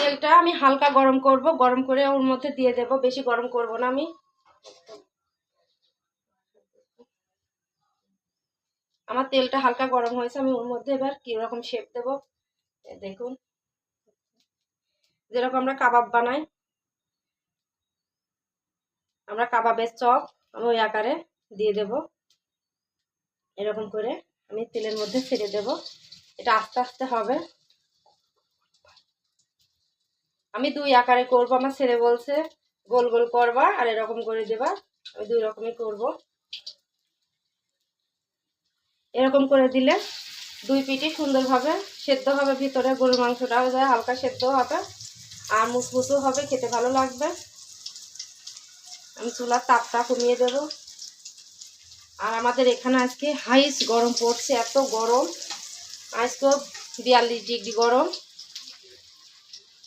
তেলটা আমি হালকা গরম করব, গরম করে ওর মধ্যে দিয়ে দেব, বেশি গরম করব না আমি। আমার তেলটা হালকা গরম হয়েছে, আমি ওর মধ্যে এবার কিরকম শেপ দেব দেখুন, যেরকম আমরা কাবাব বানাই, আমরা কাবাবের চপ আমি ওই আকারে দিয়ে দেব। এরকম করে আমি তেলের মধ্যে ছেড়ে দেব। এটা আস্তে আস্তে হবে, আমি দুই আকারে করব। আমার ছেলে বলছে গোল গোল করবা আর এরকম করে দেবা, আমি দুই রকমই করব। এরকম করে দিলে দুই পিঠই সুন্দরভাবে সেদ্ধ হবে, ভিতরে গরুর মাংসটাও যায় হালকা সেদ্ধ হবে আর মুচমুচো হবে, খেতে ভালো লাগবে। আমি চুলার তাপটা কমিয়ে দেব। আর আমাদের এখানে আজকে হাইস্ট গরম পড়ছে, এত গরম, আজকে 42 ডিগ্রি গরম।